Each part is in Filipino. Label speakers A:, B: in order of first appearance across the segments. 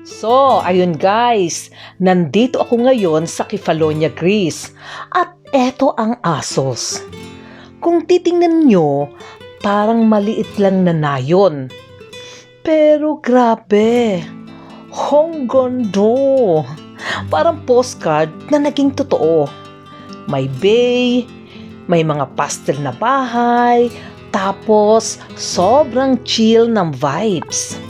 A: So, ayun guys, nandito ako ngayon sa Kefalonia, Greece. At eto ang Assos. Kung titingnan nyo, parang maliit lang na nayon. Pero grabe, Honggondo. Parang postcard na naging totoo. May bay, may mga pastel na bahay, tapos sobrang chill ng vibes.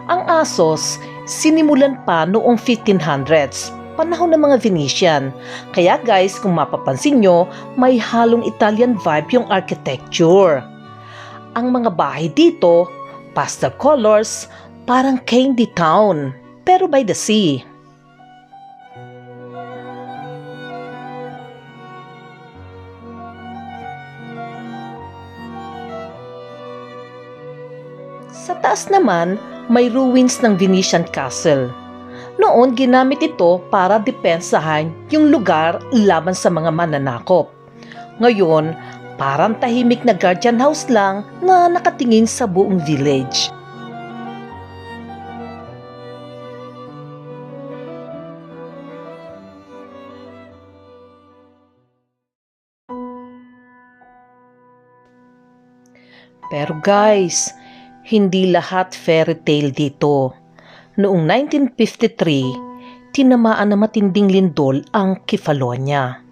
A: Ang Assos, sinimulan pa noong 1500s, panahon ng mga Venetian. Kaya guys, kung mapapansin nyo, may halong Italian vibe yung architecture. Ang mga bahay dito, pastel colors, parang candy town, pero by the sea. Sa taas naman, may ruins ng Venetian Castle. Noon, ginamit ito para depensahan yung lugar laban sa mga mananakop. Ngayon, parang tahimik na guardian house lang na nakatingin sa buong village. Pero guys, hindi lahat fairy tale dito. Noong 1953, tinamaan na matinding lindol ang Kefalonia.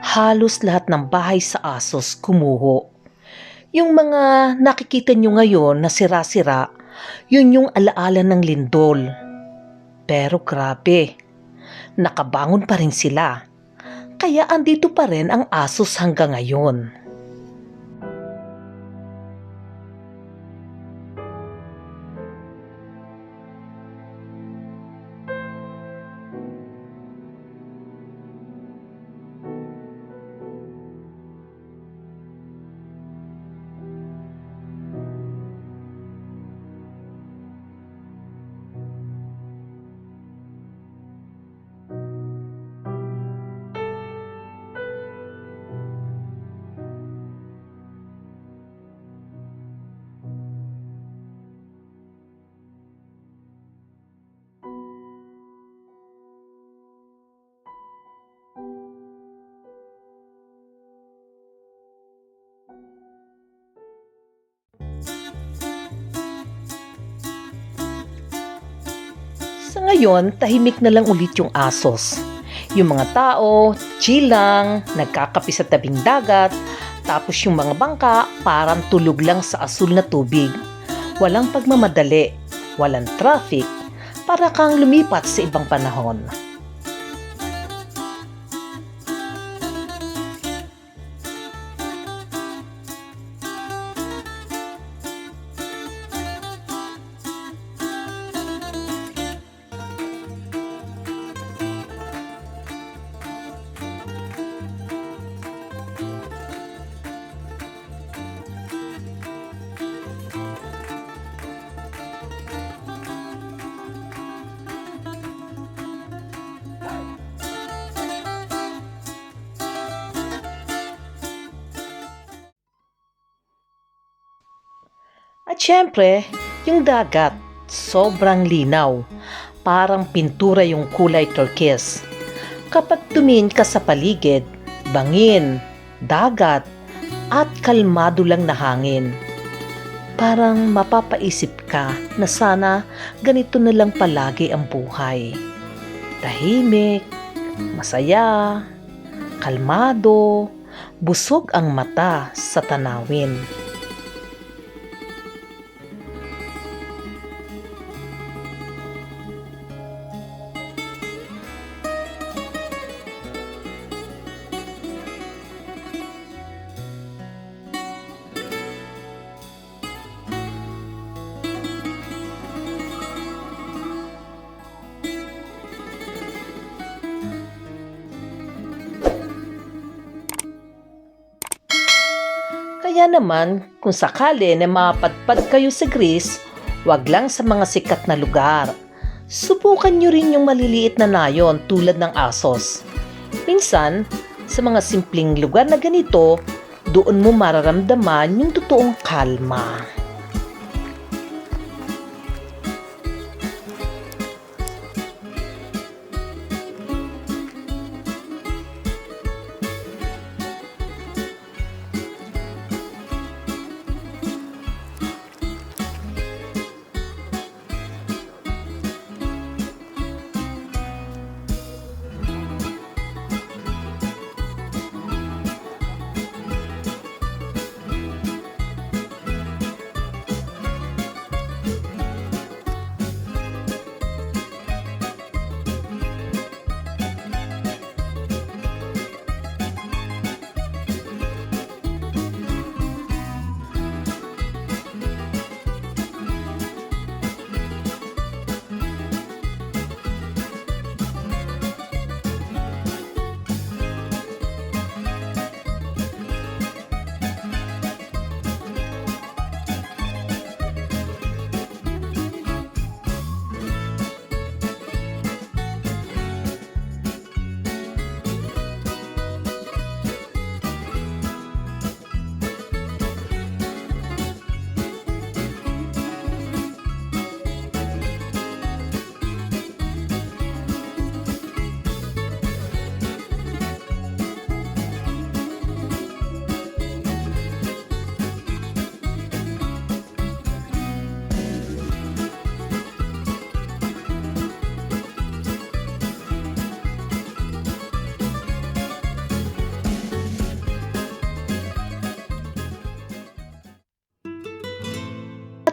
A: Halos lahat ng bahay sa Assos kumuho. Yung mga nakikita nyo ngayon na sira-sira, yun yung alaala ng lindol. Pero grabe, nakabangon pa rin sila. Kaya andito pa rin ang Assos hanggang ngayon. Sa ngayon, tahimik na lang ulit yung Assos. Yung mga tao, chill lang, nagkakape sa tabing dagat, tapos yung mga bangka parang tulog lang sa asul na tubig. Walang pagmamadali, walang traffic, para kang lumipat sa ibang panahon. At syempre, yung dagat, sobrang linaw. Parang pintura yung kulay turquoise. Kapag tumingin ka sa paligid, bangin, dagat, at kalmado lang na hangin. Parang mapapaisip ka na sana ganito na lang palagi ang buhay. Tahimik, masaya, kalmado, busog ang mata sa tanawin. Kaya naman, kung sakali na mapadpad kayo sa Greece, wag lang sa mga sikat na lugar. Subukan nyo rin yung maliliit na nayon tulad ng Assos. Minsan, sa mga simpleng lugar na ganito, doon mo mararamdaman yung totoong kalma.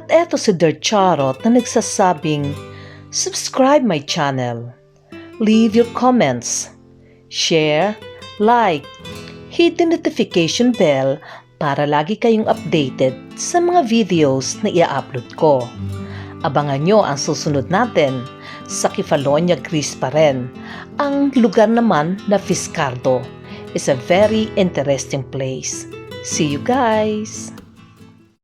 A: At eto si Dirt Charot na nagsasabing, subscribe my channel, leave your comments, share, like, hit the notification bell para lagi kayong updated sa mga videos na i-upload ko. Abangan nyo ang susunod natin sa Kefalonia, Greece pa rin. Ang lugar naman na Fiskardo is a very interesting place. See you guys!